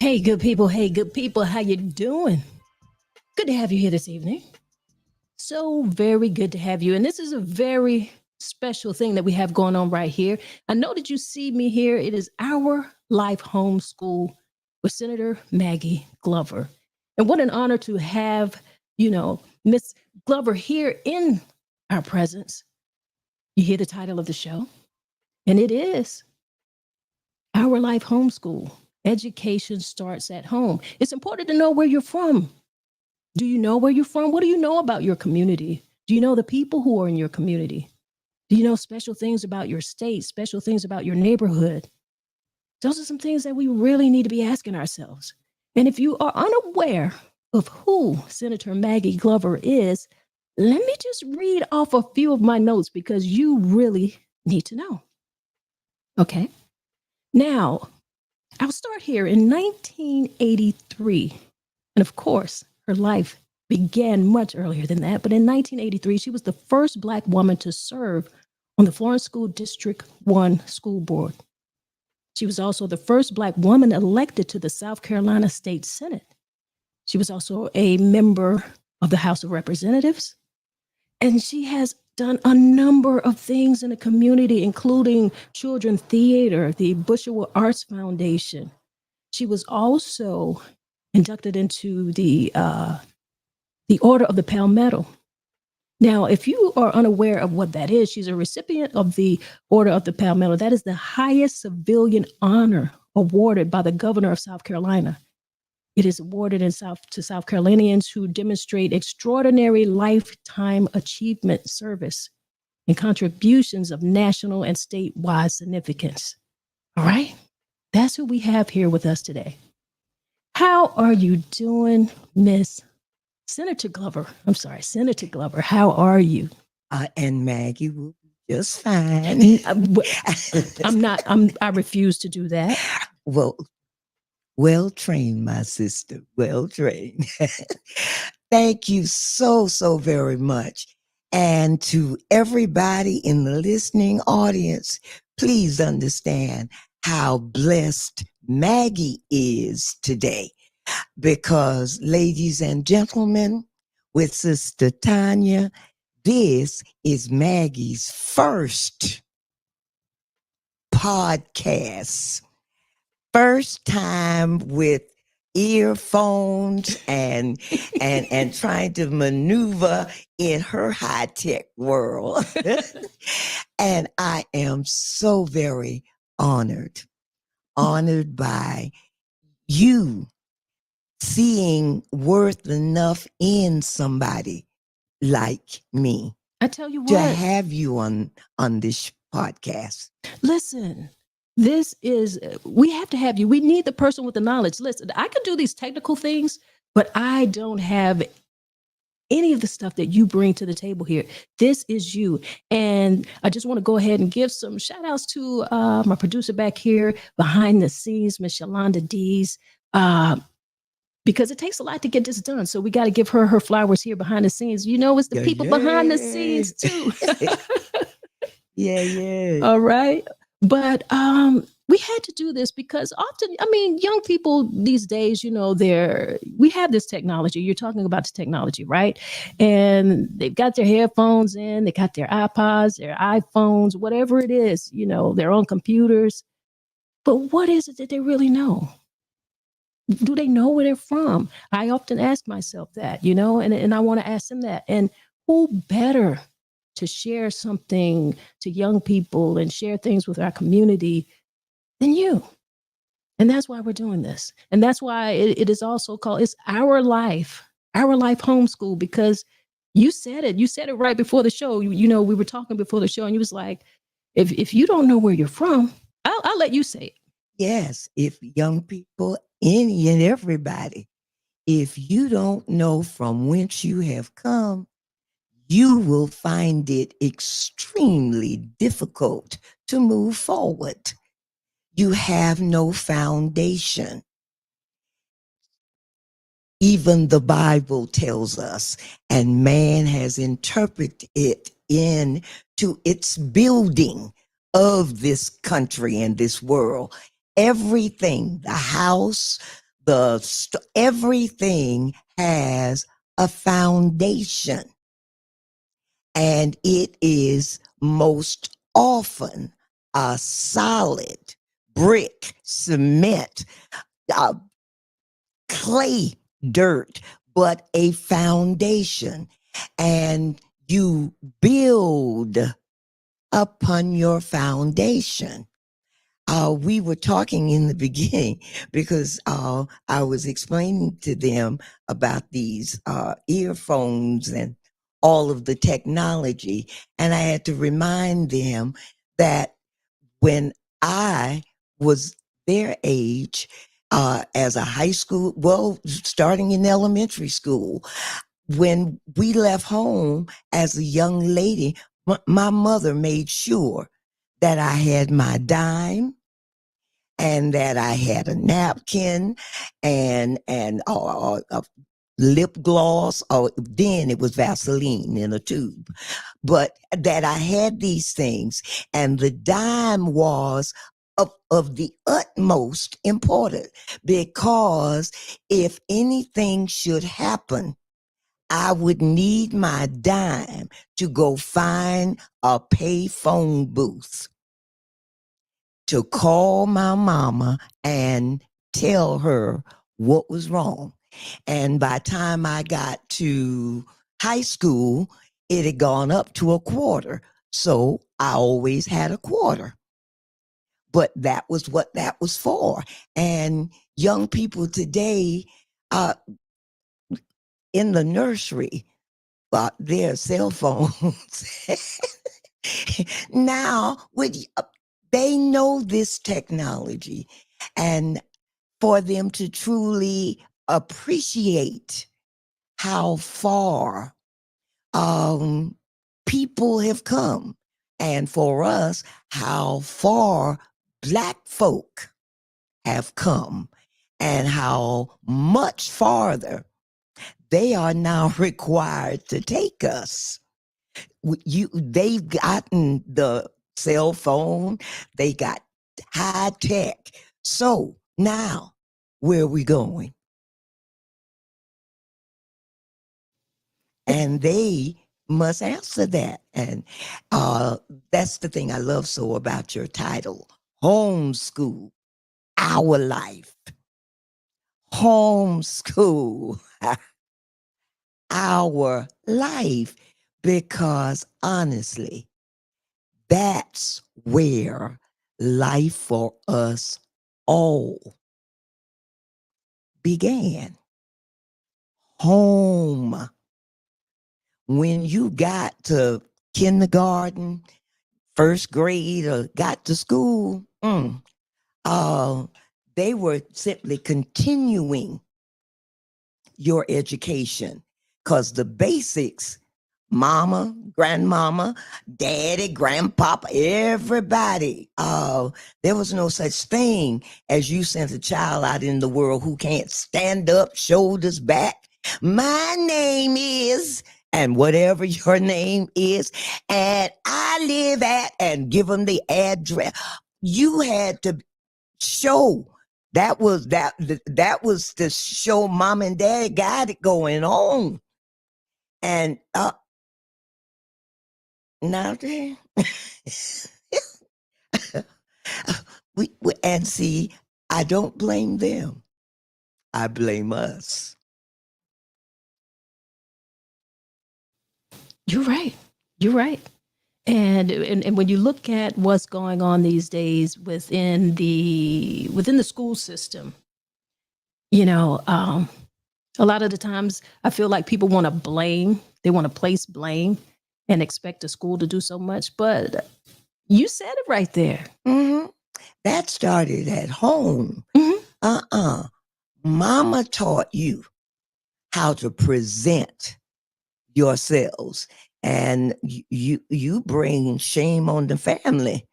Hey, good people. Hey, good people. How you doing? Good to have you here this evening. So very good to have you. And this is a very special thing that we have going on right here. I know that you see me here. It is Our Life Homeschool with Senator Maggie Glover. And what an honor to have, Miss Glover here in our presence. You hear the title of the show, and it is Our Life Homeschool. Education starts at home. It's important to know where you're from. Do you know where you're from? What do you know about your community? Do you know the people who are in your community? Do you know special things about your state, special things about your neighborhood? Those are some things that we really need to be asking ourselves. And if you are unaware of who Senator Maggie Glover is, let me just read off a few of my notes because you really need to know. Okay. Now, I'll start here in 1983. And of course, her life began much earlier than that. But in 1983, she was the first Black woman to serve on the Florence School District 1 School Board. She was also the first Black woman elected to the South Carolina State Senate. She was also a member of the House of Representatives. And she has done a number of things in the community, including children theater, the Bushel Arts Foundation. She was also inducted into the Order of the Palmetto. Now, if you are unaware of what that is, she's a recipient of the Order of the Palmetto. That is the highest civilian honor awarded by the governor of South Carolina. It is awarded to South Carolinians who demonstrate extraordinary lifetime achievement service and contributions of national and statewide significance. All right? That's who we have here with us today. How are you doing, Miss Senator Glover? I'm sorry, Senator Glover. How are you? And Maggie will be just fine. I refuse to do that. Well trained, my sister. Well trained. Thank you so very much. And to everybody in the listening audience, please understand how blessed Maggie is today. Because, ladies and gentlemen, with Sister Tanya, this is Maggie's first podcast. First time with earphones and trying to maneuver in her high-tech world. And I am so very honored by you seeing worth enough in somebody like me. I tell you what, to have you on this podcast. Listen, we have to have you. We need the person with the knowledge. Listen, I can do these technical things, but I don't have any of the stuff that you bring to the table here. This is you. And I just want to go ahead and give some shout outs to my producer back here behind the scenes, Miss Yolanda Dees. Because it takes a lot to get this done. So we got to give her flowers here behind the scenes. It's the people behind the scenes too. Yeah. All right. But we had to do this because often, young people these days, we have this technology. You're talking about the technology, right? And they've got their headphones in, they got their iPods, their iPhones, whatever it is, their own computers. But what is it that they really know? Do they know where they're from? I often ask myself that, and I want to ask them that. And who better to share something to young people and share things with our community than you? And that's why we're doing this. And that's why it is also called, it's Our Life Homeschool, because you said it right before the show. We were talking before the show and you was like, if you don't know where you're from, I'll let you say it. Yes, if young people, any and everybody, if you don't know from whence you have come, you will find it extremely difficult to move forward. You have no foundation. even the Bible tells us, and man has interpreted it into its building of this country and this world. Everything, the house, everything has a foundation, and it is most often a solid brick, cement, uh, clay, dirt, but a foundation. And you build upon your foundation. We were talking in the beginning because I was explaining to them about these earphones and all of the technology. And I had to remind them that when I was their age, as a high school, well, starting in elementary school, when we left home as a young lady, my mother made sure that I had my dime and that I had a napkin and a lip gloss. Or then it was Vaseline in a tube, but that I had these things, and the dime was of the utmost importance, because if anything should happen, I would need my dime to go find a payphone booth to call my mama and tell her what was wrong. And by the time I got to high school, it had gone up to a quarter. So I always had a quarter. But that was what that was for. And young people today, uh, in the nursery, their cell phones. Now, they know this technology, and for them to truly appreciate how far people have come, and for us, how far Black folk have come, and how much farther they are now required to take us. They've gotten the cell phone, they got high tech. So now, where are we going? And they must answer that. And that's the thing I love so about your title, Homeschool, Our Life. Homeschool, Our Life. Because honestly, that's where life for us all began. Home. When you got to kindergarten, first grade, or got to school, they were simply continuing your education, because the basics, mama, grandmama, daddy, grandpapa, everybody, there was no such thing as you sent a child out in the world who can't stand up, shoulders back. My name is, and whatever your name is, and I live at, and give them the address. You had to show. That was to show mom and dad got it going on. And now and see, I don't blame them. I blame us. You're right. You're right. And when you look at what's going on these days within the school system, you know, a lot of the times I feel like people want to blame, they want to place blame and expect a school to do so much. But you said it right there. Mm-hmm. That started at home. Mm-hmm. Mama taught you how to present yourselves, and you bring shame on the family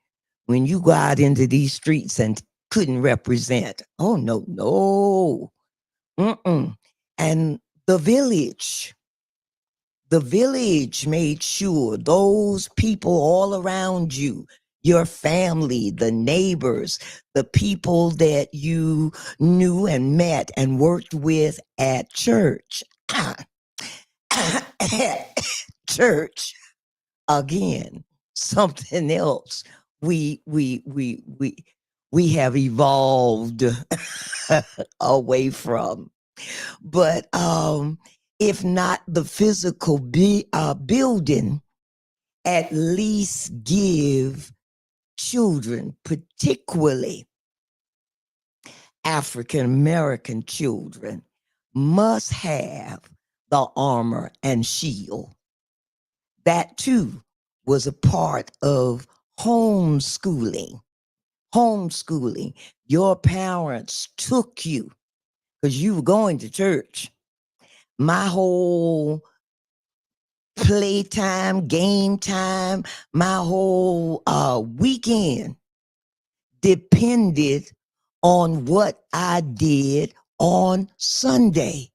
when you go out into these streets and couldn't represent. Oh no. Mm-mm. And the village made sure those people all around you, your family, the neighbors, the people that you knew and met and worked with at church, at church, again, something else we have evolved away from. But if not the physical building, at least give children, particularly African American children, must have the armor and shield. That too was a part of homeschooling. Homeschooling. Your parents took you because you were going to church. My whole playtime, game time, my whole weekend depended on what I did on Sunday.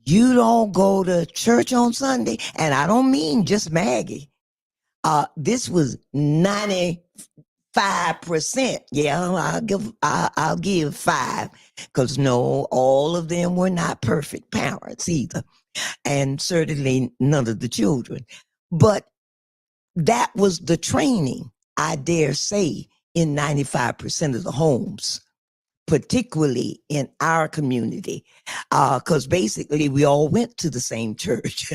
You don't go to church on Sunday, and I don't mean just Maggie. This was 95%. Yeah, I'll give 5, because no, all of them were not perfect parents either, and certainly none of the children. But that was the training, I dare say, in 95% of the homes, particularly in our community, because basically we all went to the same church.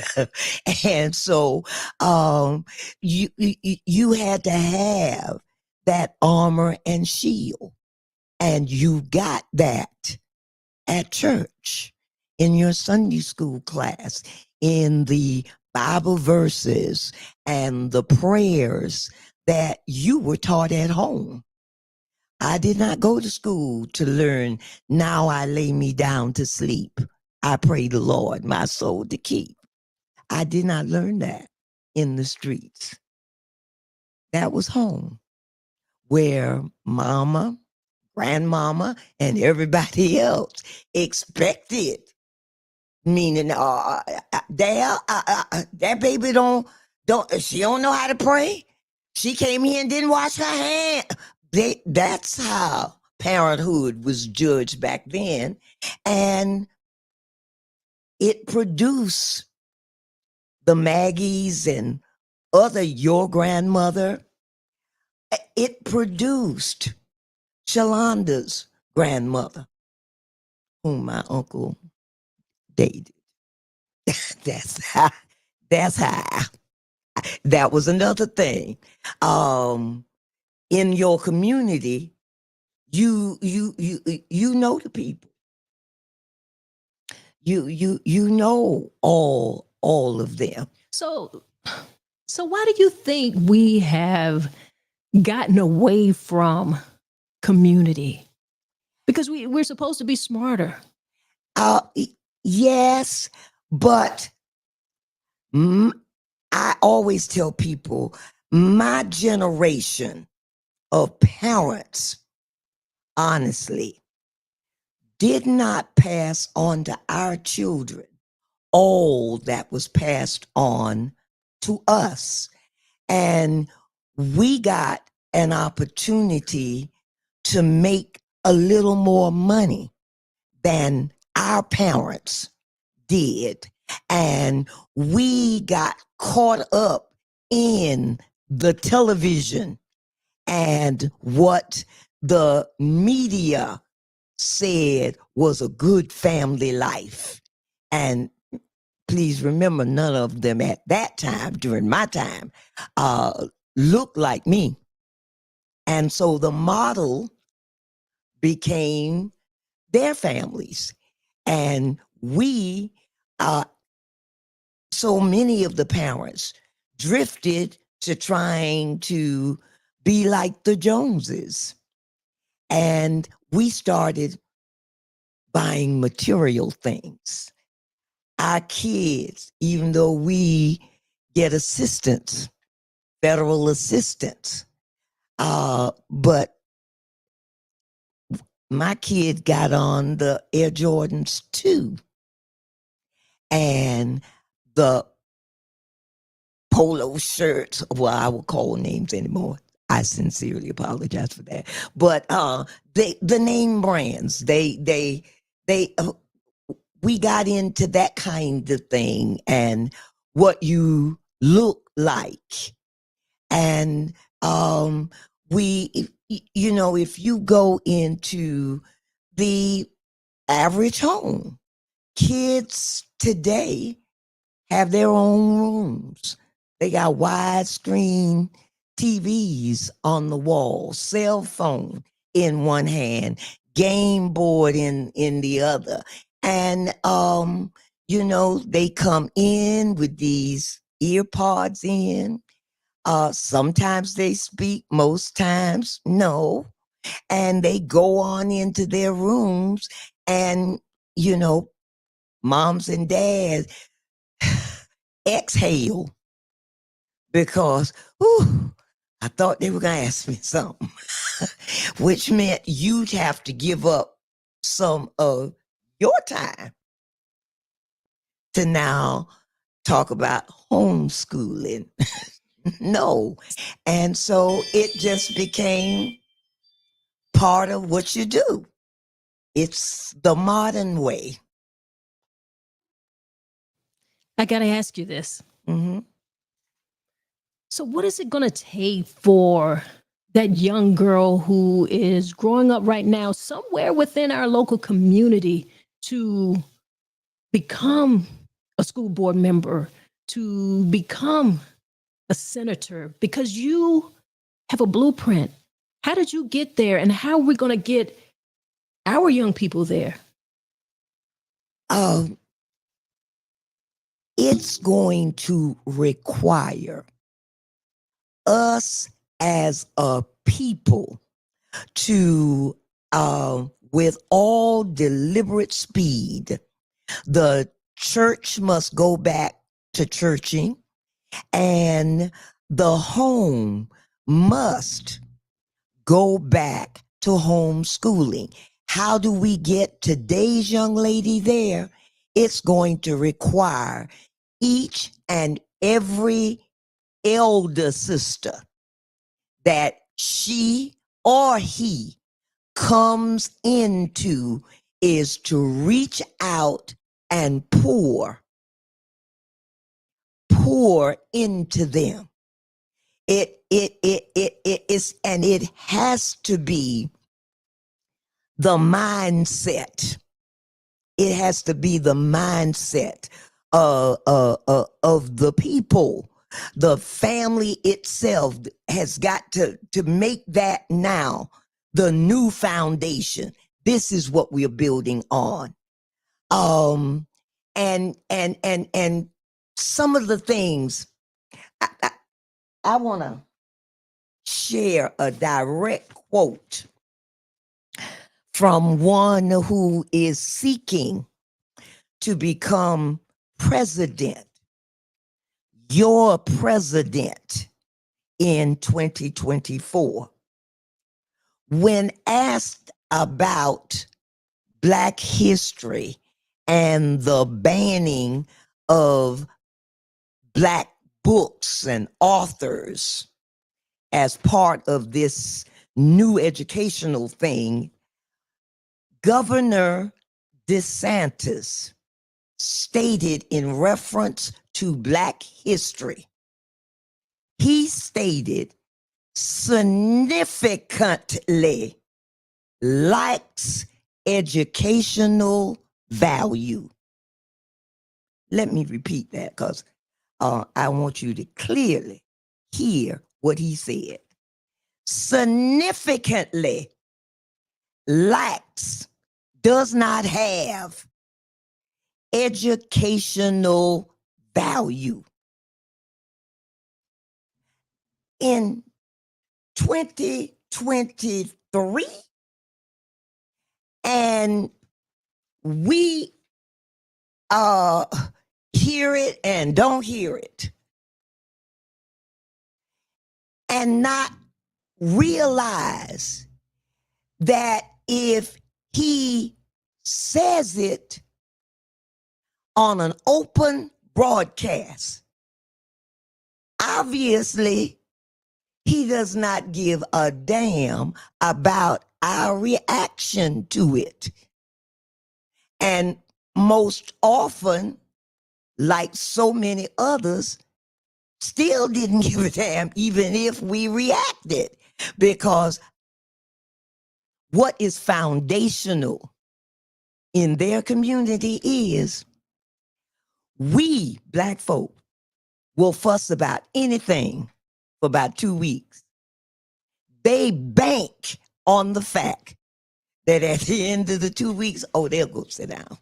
And so you had to have that armor and shield, and you got that at church, in your Sunday school class, in the Bible verses and the prayers that you were taught at home. I did not go to school to learn, now I lay me down to sleep, I pray the Lord my soul to keep. I did not learn that in the streets. That was home, where mama, grandmama, and everybody else expected, meaning that baby don't she don't know how to pray. She came here and didn't wash her hand. That's how parenthood was judged back then, and it produced the Maggies and other your grandmother. It produced Shalanda's grandmother, whom my uncle dated. That's how. That's how. That was another thing. In your community, you know the people. You know all of them. So why do you think we have gotten away from community? Because we're supposed to be smarter. Yes, but I always tell people, my generation of parents, honestly, did not pass on to our children all that was passed on to us. And we got an opportunity to make a little more money than our parents did. And we got caught up in the television and what the media said was a good family life. And please remember, none of them at that time, during my time, looked like me. And so the model became their families. And we, so many of the parents drifted to trying to be like the Joneses. And we started buying material things. Our kids, even though we get assistance, federal assistance, but my kid got on the Air Jordans too. and the polo shirts. Well, I will call names anymore. I sincerely apologize for that. But the name brands, they we got into that kind of thing and what you look like. And we, you know, if you go into the average home, kids today have their own rooms. They got widescreen TVs on the wall, cell phone in one hand, game board in the other. And you know, they come in with these ear pods in. Sometimes they speak, most times no. And they go on into their rooms and, you know, moms and dads exhale because, whew, I thought they were going to ask me something, which meant you'd have to give up some of your time to now talk about homeschooling. No. And so it just became part of what you do. It's the modern way. I got to ask you this. Mm-hmm. So, what is it going to take for that young girl who is growing up right now somewhere within our local community to become a school board member, to become a senator? Because you have a blueprint. How did you get there, and how are we going to get our young people there? It's going to require us as a people to, with all deliberate speed, the church must go back to churching, and the home must go back to homeschooling. How do we get today's young lady there? It's going to require each and every elder sister that she or he comes into is to reach out and pour into them. It is, and it has to be the mindset. It has to be the mindset of the people. The family itself has got to make that now the new foundation. This is what we are building on. And some of the things I want to share a direct quote from one who is seeking to become president, your president in 2024. When asked about Black history and the banning of Black books and authors as part of this new educational thing, Governor DeSantis stated in reference to Black history, he stated significantly lacks educational value. Let me repeat that because I want you to clearly hear what he said. Significantly lacks, does not have educational value. In 2023, and we hear it and don't hear it, and not realize that if he says it on an open broadcast. Obviously, he does not give a damn about our reaction to it. And most often, like so many others, still didn't give a damn even if we reacted, because what is foundational in their community is we Black folk will fuss about anything for about 2 weeks. They bank on the fact that at the end of the 2 weeks, oh, they'll go sit down.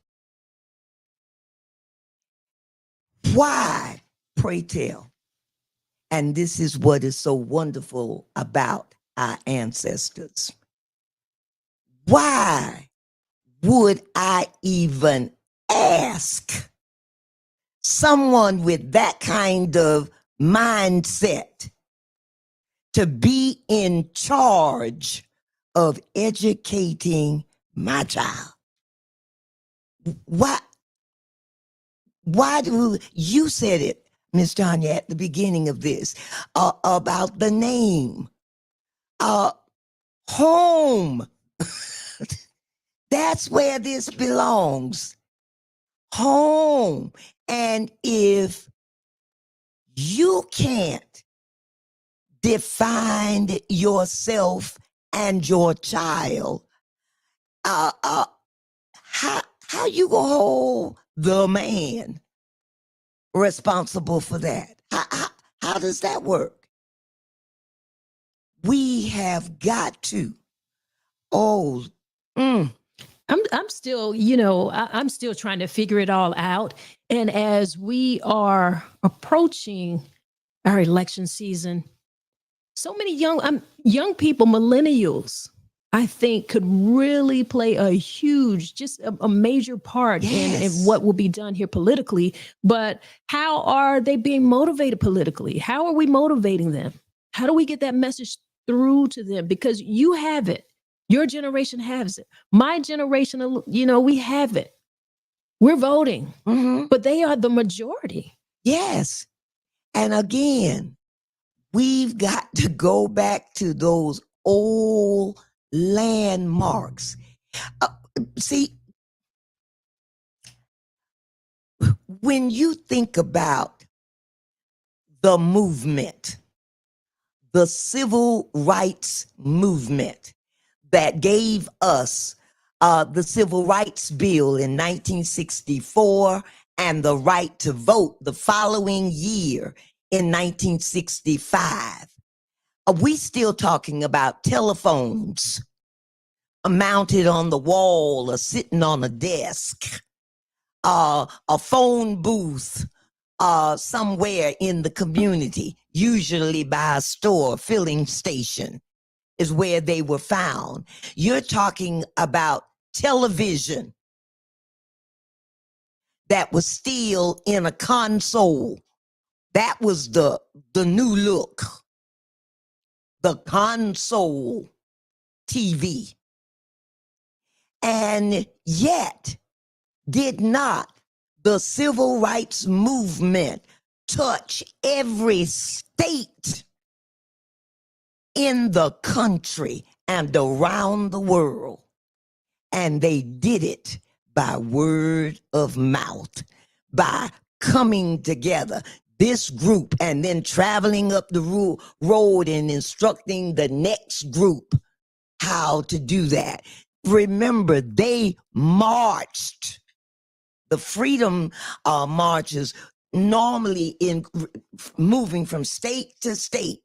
Why, pray tell? And this is what is so wonderful about our ancestors. Why would I even ask someone with that kind of mindset to be in charge of educating my child? Why do you said it, Miss Tanya, at the beginning of this, about the name, home. That's where this belongs. Home. And if you can't define yourself and your child, how you gonna hold the man responsible for that? How does that work? We have got to. I'm still, I'm still trying to figure it all out. And as we are approaching our election season, so many young people, millennials, I think could really play a huge, just a major part in what will be done here politically. But how are they being motivated politically? How are we motivating them? How do we get that message through to them? Because you have it. Your generation has it. My generation, we have it. We're voting, but they are the majority. Yes. And again, we've got to go back to those old landmarks. See, when you think about the movement, the civil rights movement that gave us the Civil Rights Bill in 1964 and the right to vote the following year in 1965. We still talking about telephones mounted on the wall or sitting on a desk, a phone booth somewhere in the community, usually by a store, filling station is where they were found. You're talking about television that was still in a console. That was the new look, the console TV. And yet, did not the civil rights movement touch every state in the country and around the world? And they did it by word of mouth, by coming together, this group, and then traveling up the road and instructing the next group how to do that. Remember, they marched. The freedom marches, normally in moving from state to state,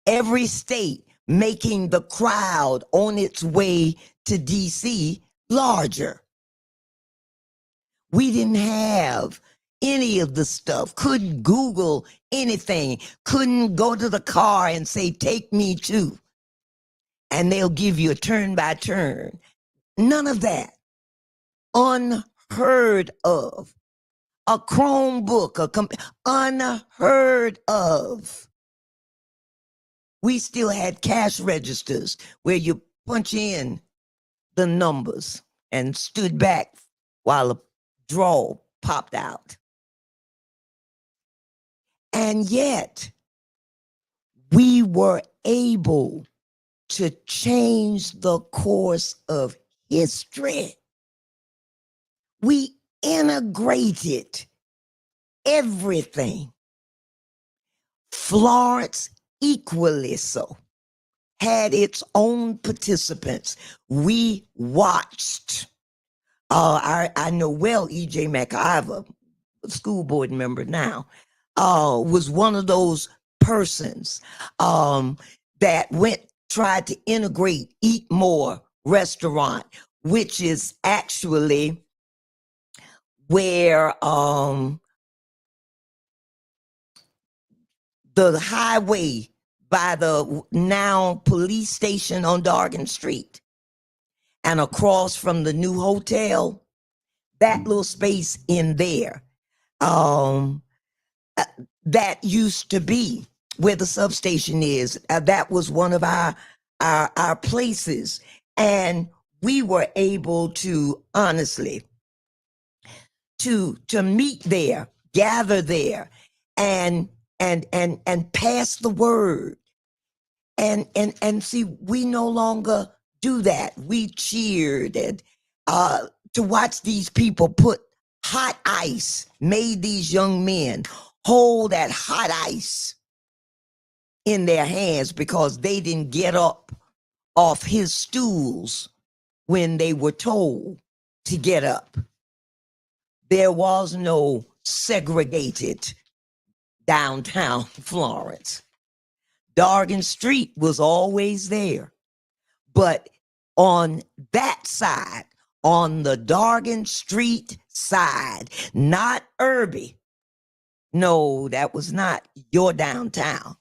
every state making the crowd on its way to DC larger. We didn't have any of the stuff, couldn't Google anything, couldn't go to the car and say, take me to, and they'll give you a turn by turn. None of that. Unheard of. A Chromebook, unheard of. We still had cash registers where you punch in the numbers and stood back while a draw popped out. And yet, we were able to change the course of history. We integrated everything. Florence, equally so, had its own participants. We watched. I know well E.J. McIver, school board member now, was one of those persons that tried to integrate Eat More restaurant, which is actually where the highway by the now police station on Dargan Street and across from the new hotel, that little space in there, that used to be where the substation is. That was one of our places. And we were able to honestly to meet there, gather there, and pass the word. And see, we no longer do that. We cheered and to watch these people put hot ice, made these young men hold that hot ice in their hands because they didn't get up off his stools when they were told to get up. There was no segregated downtown Florence. Dargan Street was always there. But on that side, on the Dargan Street side, not Irby. No, that was not your downtown.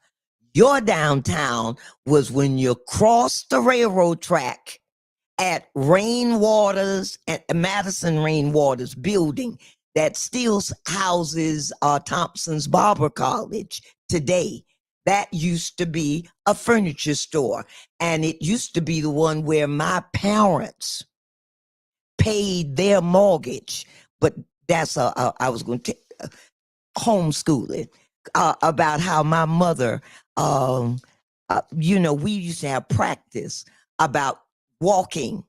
Your downtown was when you crossed the railroad track at Rainwater's, at Madison Rainwater's building that still houses Thompson's Barber College today. That used to be a furniture store, and it used to be the one where my parents paid their mortgage. But that's I was going to homeschooling about how my mother, we used to have practice about walking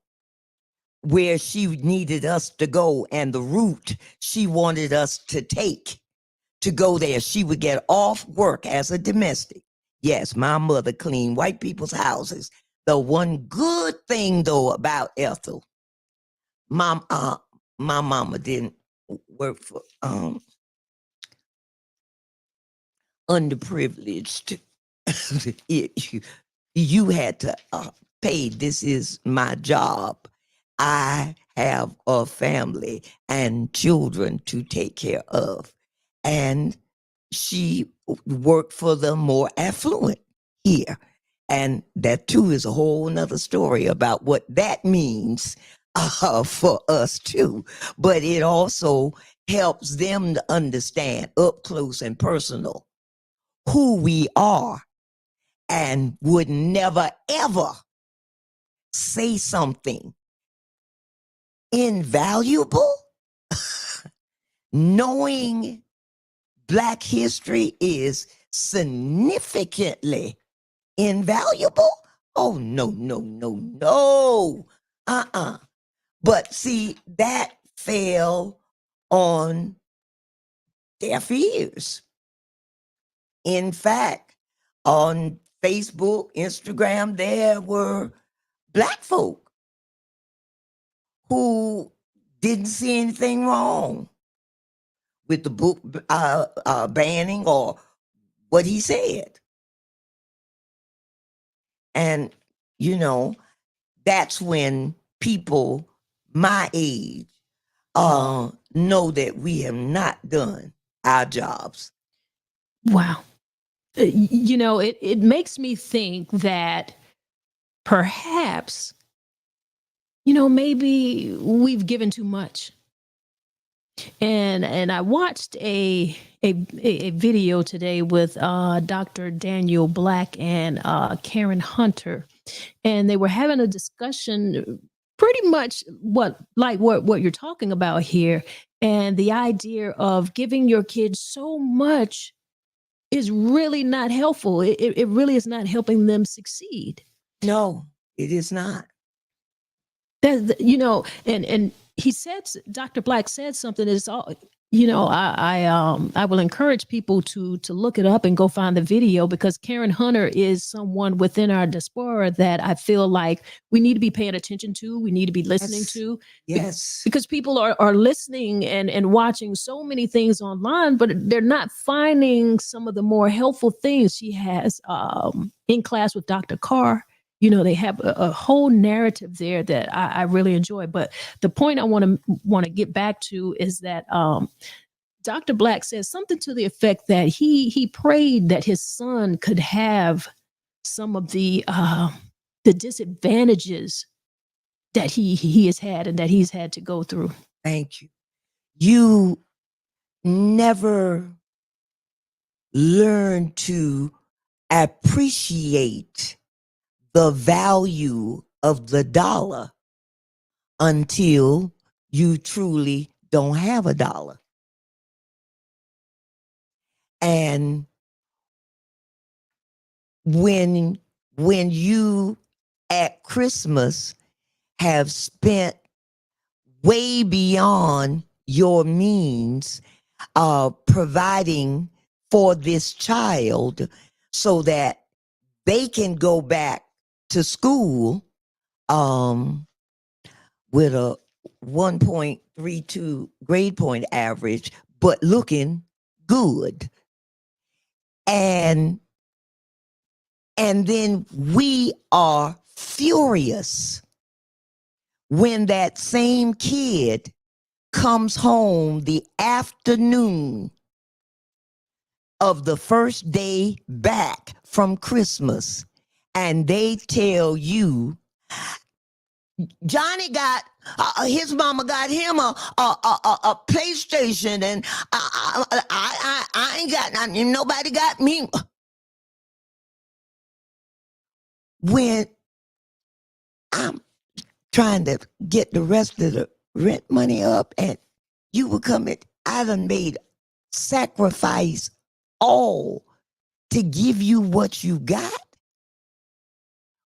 where she needed us to go and the route she wanted us to take to go there. She would get off work as a domestic. Yes, my mother cleaned white people's houses. The one good thing, though, about Ethel, my mama didn't work for underprivileged. You had to pay. This is my job. I have a family and children to take care of. And she worked for the more affluent here. And that too is a whole nother story about what that means for us too. But it also helps them to understand up close and personal who we are, and would never ever say something invaluable. Knowing Black history is significantly invaluable. Oh, no. But see, that fell on deaf ears. In fact, on Facebook, Instagram, there were Black folk who didn't see anything wrong with the book banning or what he said. And, that's when people my age know that we have not done our jobs. Wow. It makes me think that perhaps, maybe we've given too much. And I watched a video today with Dr. Daniel Black and Karen Hunter, and they were having a discussion pretty much what you're talking about here. And the idea of giving your kids so much is really not helpful. It really is not helping them succeed. No, it is not. That, and he said, Dr. Black said something is all, I will encourage people to look it up and go find the video, because Karen Hunter is someone within our diaspora that I feel like we need to be paying attention to. We need to be listening to. Yes. Because people are listening and watching so many things online, but they're not finding some of the more helpful things she has in class with Dr. Carr. They have a whole narrative there that I really enjoy. But the point I want to get back to is that Dr. Black says something to the effect that he prayed that his son could have some of the disadvantages that he has had and that he's had to go through. Thank you. You never learn to appreciate the value of the dollar until you truly don't have a dollar. And when you at Christmas have spent way beyond your means providing for this child so that they can go back to school with a 1.32 grade point average, but looking good. And then we are furious when that same kid comes home the afternoon of the first day back from Christmas and they tell you, Johnny got his mama got him a PlayStation, and I ain't got nothing. Nobody got me. When I'm trying to get the rest of the rent money up, and you will come in, I done made sacrifice all to give you what you got.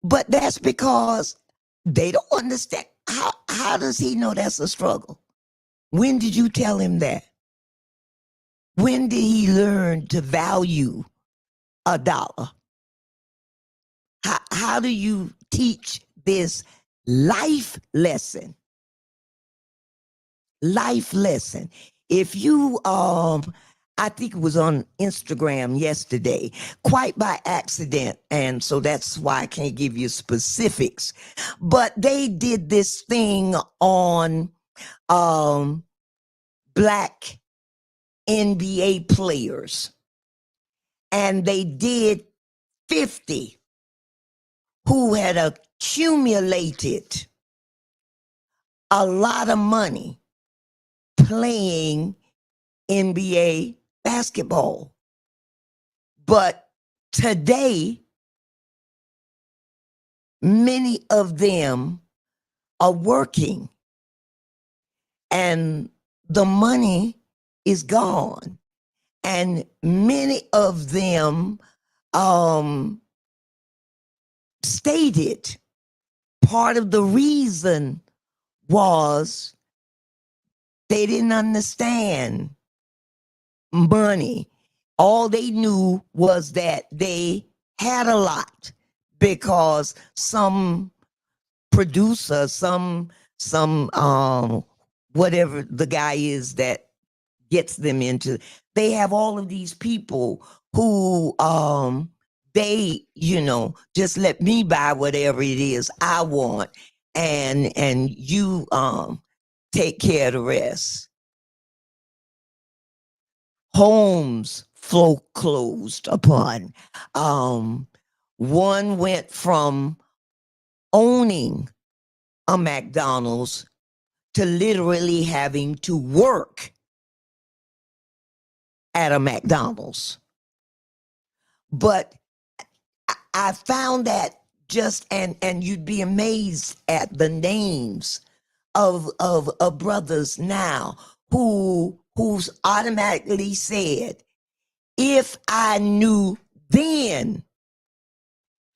But that's because they don't understand. How does he know that's a struggle? When did you tell him that? When did he learn to value a dollar? How do you teach this life lesson? Life lesson. If you, I think it was on Instagram yesterday, quite by accident, and so that's why I can't give you specifics, but they did this thing on Black NBA players, and they did 50 who had accumulated a lot of money playing NBA basketball. But today, many of them are working and the money is gone. And many of them stated part of the reason was they didn't understand money. All they knew was that they had a lot because some producer, some whatever the guy is that gets them into, they have all of these people who they, just let me buy whatever it is I want, and you take care of the rest. Homes foreclosed upon. One went from owning a McDonald's to literally having to work at a McDonald's. But I found that just and you'd be amazed at the names of brothers now who's automatically said, if I knew then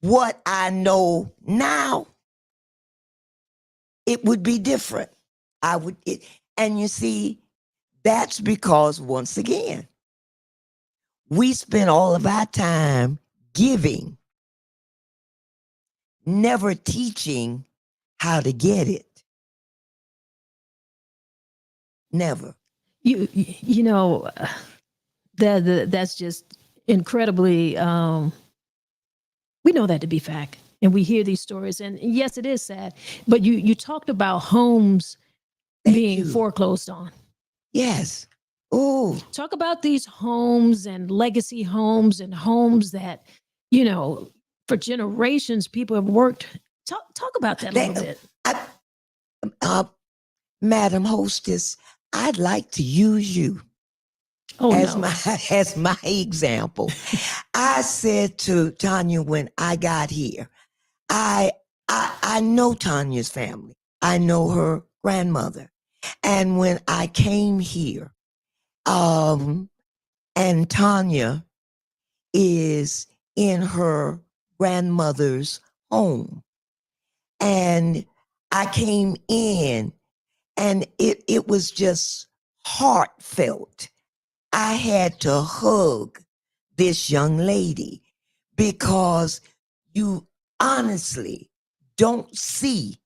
what I know now, it would be different. And you see, that's because, once again, we spend all of our time giving, never teaching how to get it. Never. You know, that's just incredibly. We know that to be fact, and we hear these stories, and yes, it is sad. But you talked about homes being foreclosed on. Yes. Oh, talk about these homes and legacy homes and homes that, you know, for generations people have worked. Talk about that a little bit. Madam Hostess, I'd like to use you as my example. I said to Tanya when I got here, I know Tanya's family. I know her grandmother. And when I came here, and Tanya is in her grandmother's home. And I came in and it was just heartfelt. I had to hug this young lady because you honestly don't see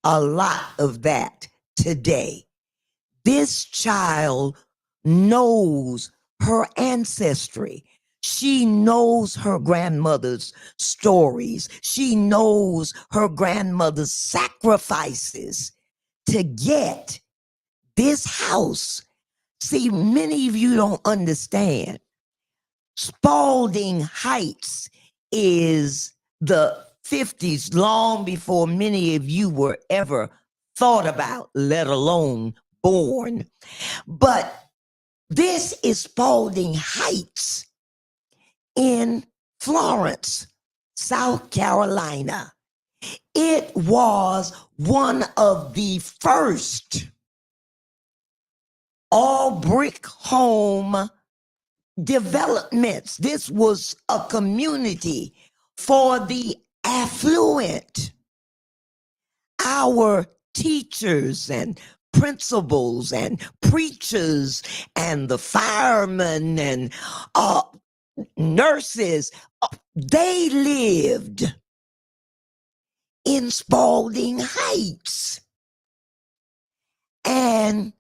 a lot of that today. This child knows her ancestry. She knows her grandmother's stories. She knows her grandmother's sacrifices to get this house. See, many of you don't understand. Spalding Heights is the 50s, long before many of you were ever thought about, let alone born. But this is Spalding Heights in Florence, South Carolina. It was one of the first all brick home developments. This was a community for the affluent. Our teachers and principals and preachers and the firemen and nurses, they lived in Spalding Heights. And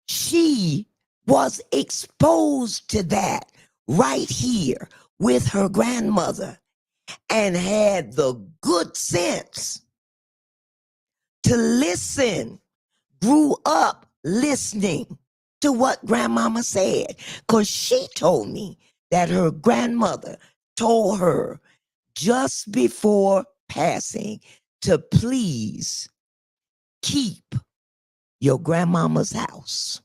she was exposed to that right here with her grandmother and had the good sense to listen, grew up listening to what grandmama said, because she told me that her grandmother told her just before passing to please keep your grandmama's house.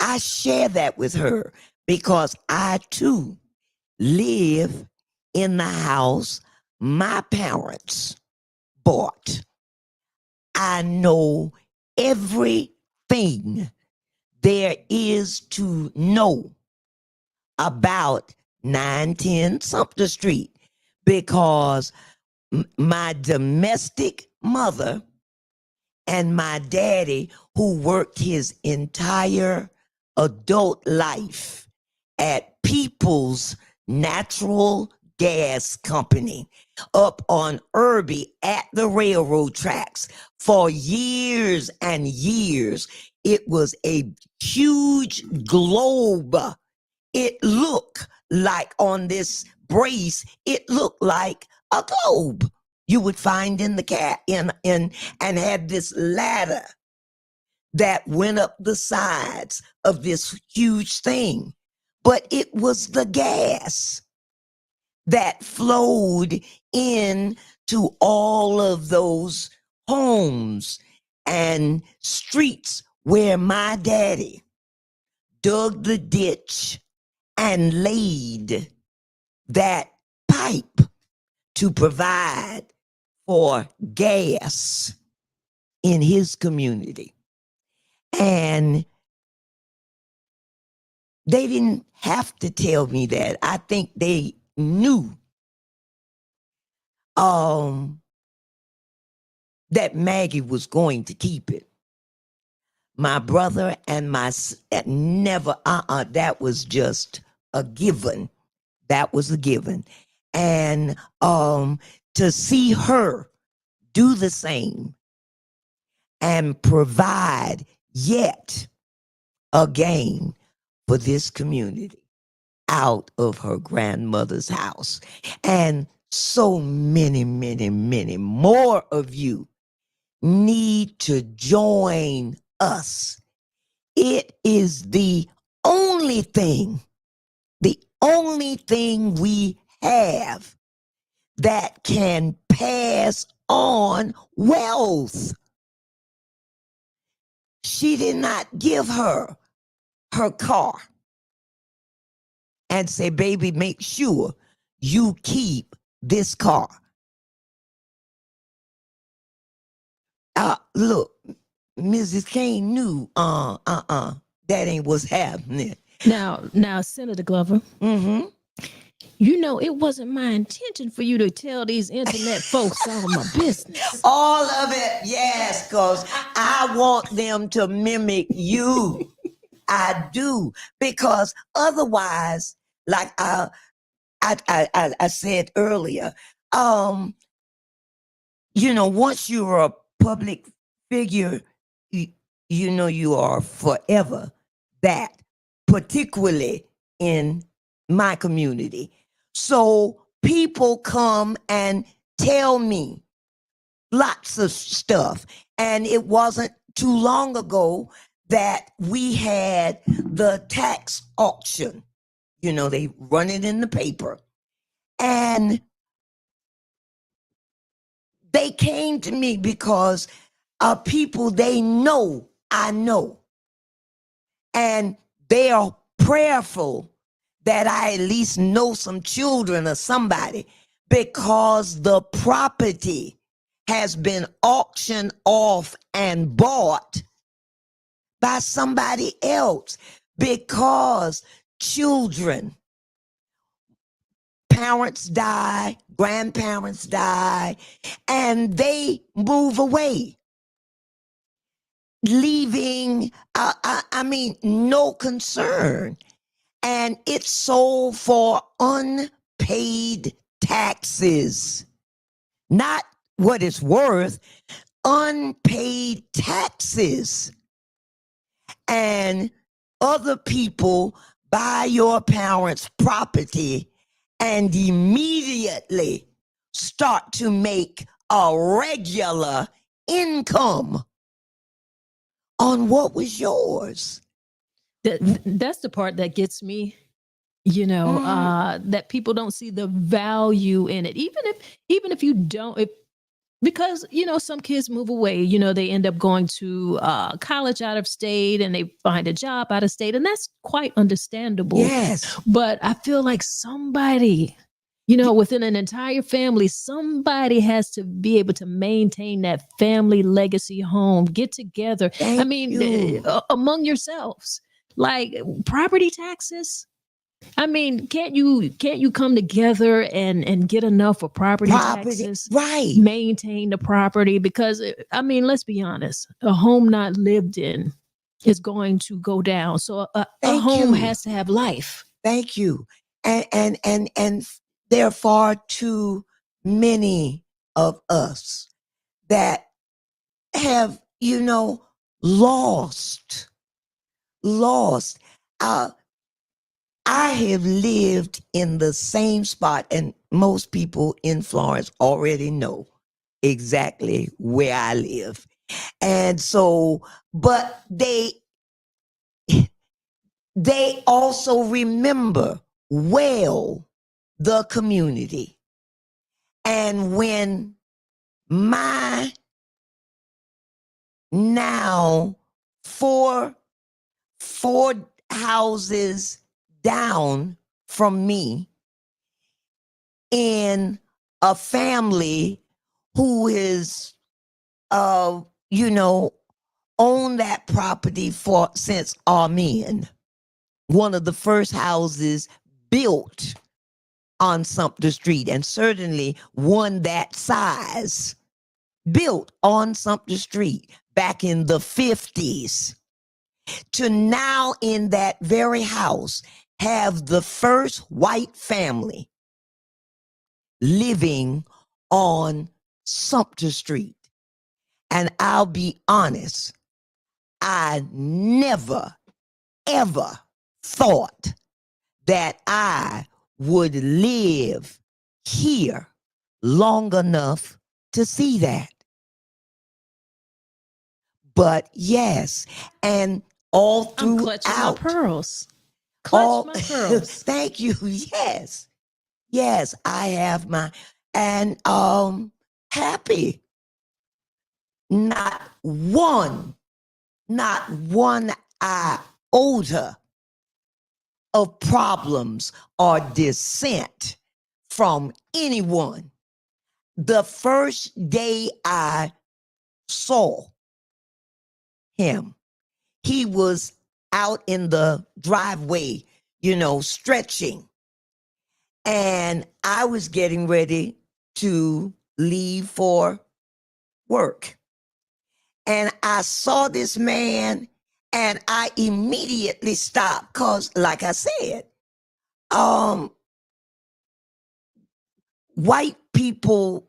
I share that with her because I too live in the house my parents bought. I know everything there is to know about 910 Sumter Street because my domestic mother and my daddy, who worked his entire adult life at People's Natural Gas Company up on Irby at the railroad tracks for years and years. It was a huge globe. It looked like on this brace, it looked like a globe you would find in the cat and had this ladder that went up the sides of this huge thing. But it was the gas that flowed into all of those homes and streets where my daddy dug the ditch and laid that pipe to provide for gas in his community. And they didn't have to tell me that. I think they knew that Maggie was going to keep it. My brother and never, that was just a given. That was a given. And to see her do the same and provide yet again for this community out of her grandmother's house. And so many, many, many more of you need to join us. It is the only thing we have that can pass on wealth. She did not give her car and say, baby, make sure you keep this car. Look, Mrs. Kane knew, that ain't what's happening. Now, Senator Glover, Mm-hmm. you know, it wasn't my intention for you to tell these internet folks all my business. All of it, yes, because I want them to mimic you. I do, because otherwise, like I said earlier, you know, once you're a public figure, you know you are forever that, particularly in my community. So people come and tell me lots of stuff. And it wasn't too long ago that we had the tax auction. You know, they run it in the paper. And they came to me because of people they know I know. And they are prayerful that I at least know some children or somebody, because the property has been auctioned off and bought by somebody else, because children, parents die, grandparents die, and they move away, leaving, no concern. And it's sold for unpaid taxes. Not what it's worth, unpaid taxes. And other people buy your parents' property and immediately start to make a regular income on what was yours. That's the part that gets me, you know, that people don't see the value in it. Even if you don't, because, you know, some kids move away, you know, they end up going to college out of state and they find a job out of state. And that's quite understandable. Yes. But I feel like somebody, you know, within an entire family, somebody has to be able to maintain that family legacy home, get together. Thank you. Among yourselves, like property taxes. I mean, can't you come together and get enough for property taxes? Right. Maintain the property, because I mean, let's be honest, a home not lived in is going to go down. So a home has to have life. Thank you. And there are far too many of us that have, you know, lost. I have lived in the same spot, and most people in Florence already know exactly where I live. And so, but they also remember well the community. And when my now four houses down from me in a family who is, you know, owned that property since Amen. One of the first houses built on Sumter Street, and certainly one that size built on Sumter Street back in the 50s, to now in that very house have the first white family living on Sumter Street. And I'll be honest, I never, ever thought that I would live here long enough to see that. But yes, and all I'm clutching my throughout, pearls. all Clutch my pearls. thank you. Yes, yes, I have my, and happy. Not one iota of problems or dissent from anyone. The first day I saw him, he was out in the driveway, stretching. And I was getting ready to leave for work. And I saw this man, and I immediately stopped because, like I said, white people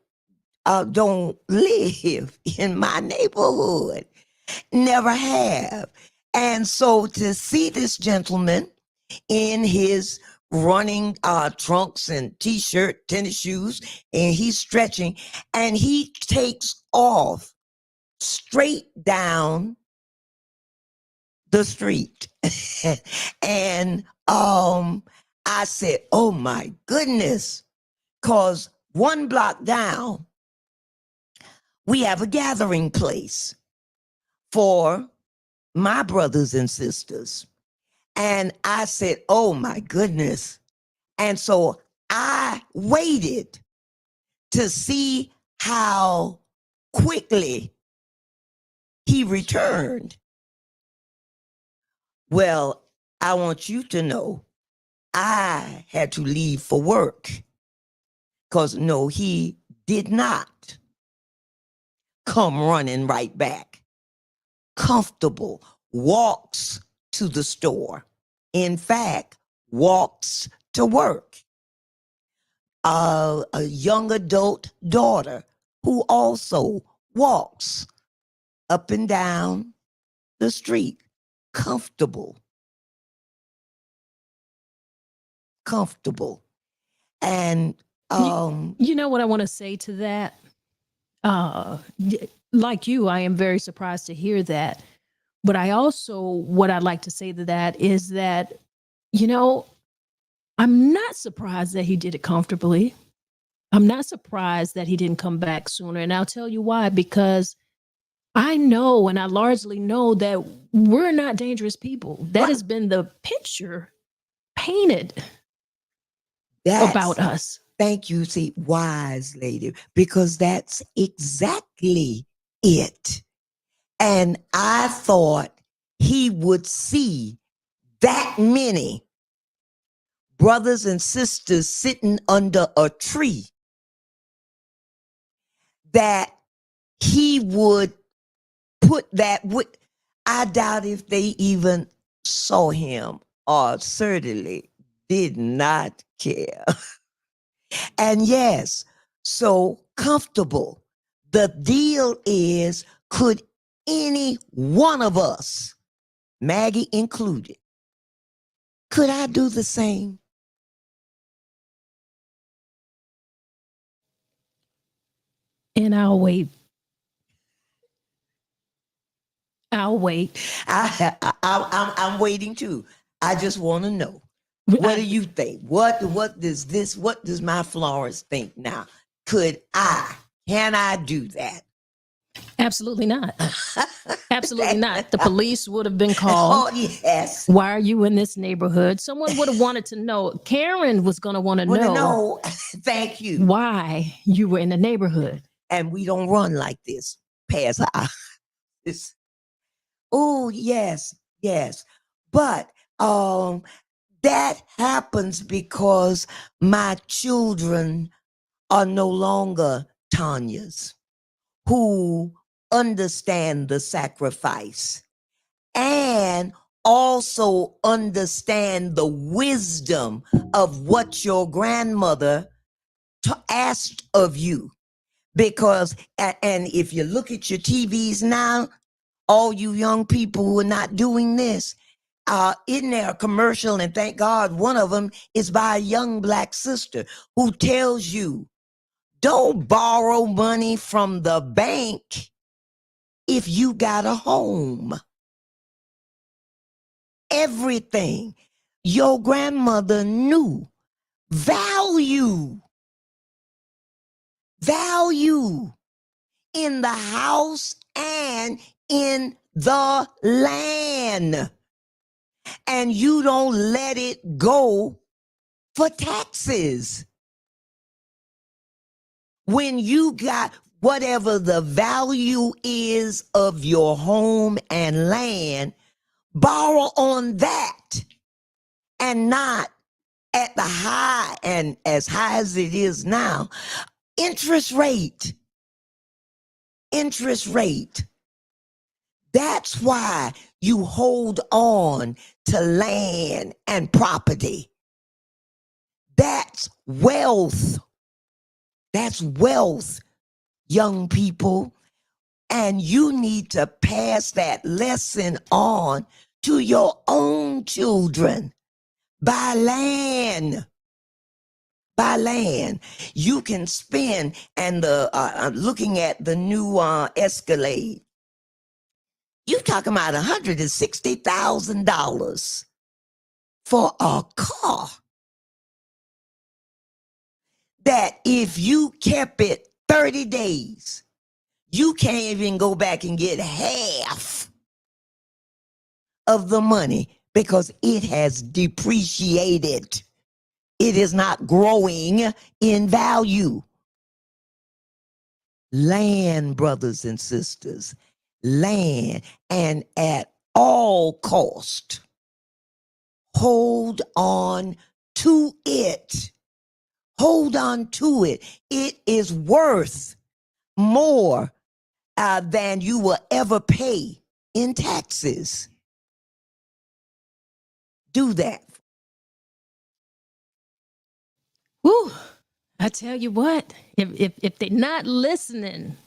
don't live in my neighborhood, never have. And so to see this gentleman in his running trunks and t-shirt, tennis shoes, and he's stretching, and he takes off straight down the street. And I said, oh my goodness, because one block down, we have a gathering place for my brothers and sisters. And I said, oh my goodness. And so I waited to see how quickly he returned. Well, I want you to know I had to leave for work because no, he did not come running right back. Comfortable, walks to the store. In fact, walks to work. A young adult daughter who also walks up and down the street. Comfortable. And you know what I want to say to that? Like you, I am very surprised to hear that. But I also, what I'd like to say to that is that, I'm not surprised that he did it comfortably. I'm not surprised that he didn't come back sooner. And I'll tell you why, because I know, and I largely know, that we're not dangerous people. That has been the picture painted about us. Thank you, see, wise lady, because that's exactly it. And I thought he would see that many brothers and sisters sitting under a tree, that he would put that with. I doubt if they even saw him, or certainly did not care. And yes, so comfortable. The deal is, could any one of us, Maggie included, could I do the same? And I'll wait. I'll wait. I'm waiting too. I just want to know. What do you think? What does my Florence think now? Can I do that? Absolutely not. Absolutely not. The police would have been called. Oh, yes. Why are you in this neighborhood? Someone would have wanted to know. Karen was going to want to know Thank you. why you were in the neighborhood. And we don't run like this. Pass this. Oh, yes, yes. But that happens because my children are no longer Tanya's, who understand the sacrifice and also understand the wisdom of what your grandmother asked of you. Because, and if you look at your TVs now, all you young people who are not doing this, in there a commercial, and thank God one of them is by a young black sister who tells you, don't borrow money from the bank if you got a home. Everything your grandmother knew, value in the house and in the land. And you don't let it go for taxes. When you got whatever the value is of your home and land, borrow on that and not at the high, and as high as it is now, interest rate. That's why you hold on to land and property. That's wealth. That's wealth, young people. And you need to pass that lesson on to your own children. Buy land. You can spend, and looking at the new Escalade, you're talking about $160,000 for a car that if you kept it 30 days, you can't even go back and get half of the money because it has depreciated. It is not growing in value. Land, brothers and sisters, land, and at all cost, hold on to it. Hold on to it. It is worth more than you will ever pay in taxes. Do that. Whew, I tell you what, if they're not listening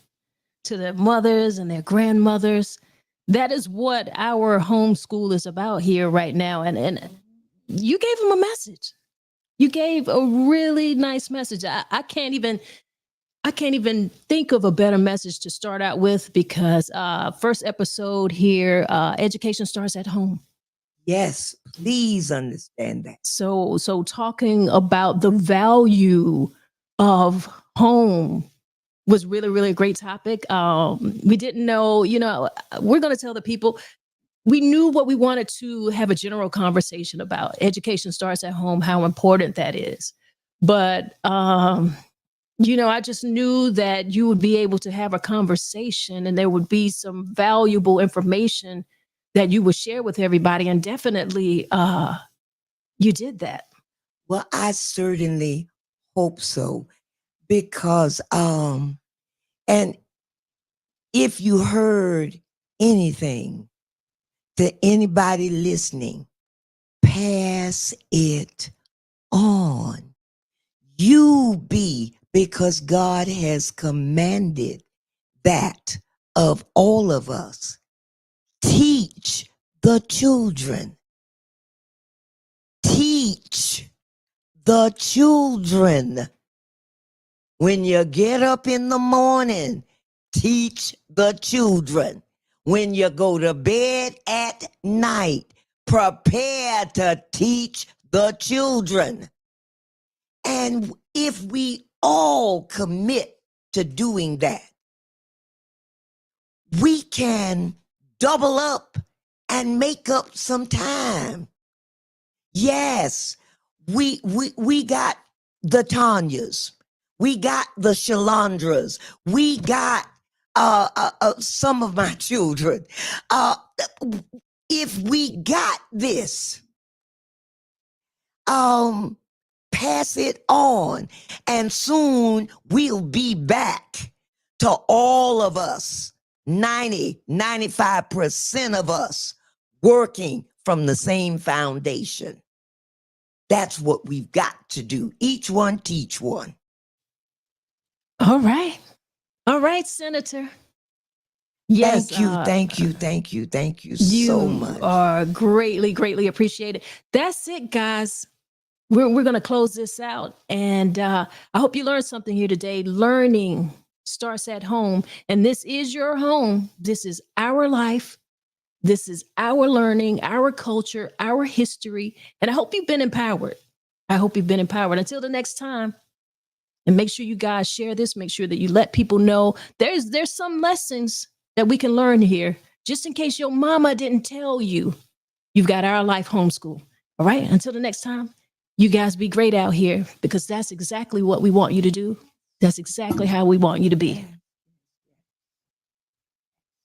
to their mothers and their grandmothers, that is what our homeschool is about here right now. And you gave them a message. You gave a really nice message. I can't even think of a better message to start out with, because first episode here, education starts at home. Yes, please understand that. So talking about the value of home was really, really a great topic. We didn't know, we're going to tell the people, we knew what we wanted to have a general conversation about. Education starts at home, how important that is. But, I just knew that you would be able to have a conversation and there would be some valuable information that you would share with everybody. And definitely you did that. Well, I certainly hope so, because and if you heard anything to anybody listening, pass it on. You be, because God has commanded that of all of us. Teach the children. Teach the children. When you get up in the morning, teach the children. When you go to bed at night, prepare to teach the children. And if we all commit to doing that, we can double up and make up some time. Yes, we got the Tanyas, we got the Shalandras, we got some of my children. If we got this, pass it on, and soon we'll be back to all of us, 95% of us, working from the same foundation. That's what we've got to do. Each one teach one. All right. All right, Senator. Yes. Thank you so You much. are greatly appreciated. That's it, guys. We're going to close this out. And I hope you learned something here today. Learning starts at home. And this is your home. This is our life. This is our learning, our culture, our history. And I hope you've been empowered. I hope you've been empowered. Until the next time. And make sure you guys share this. Make sure that you let people know there's some lessons that we can learn here. Just in case your mama didn't tell you, you've got Our Life Homeschool. All right. Until the next time, you guys be great out here, because that's exactly what we want you to do. That's exactly how we want you to be.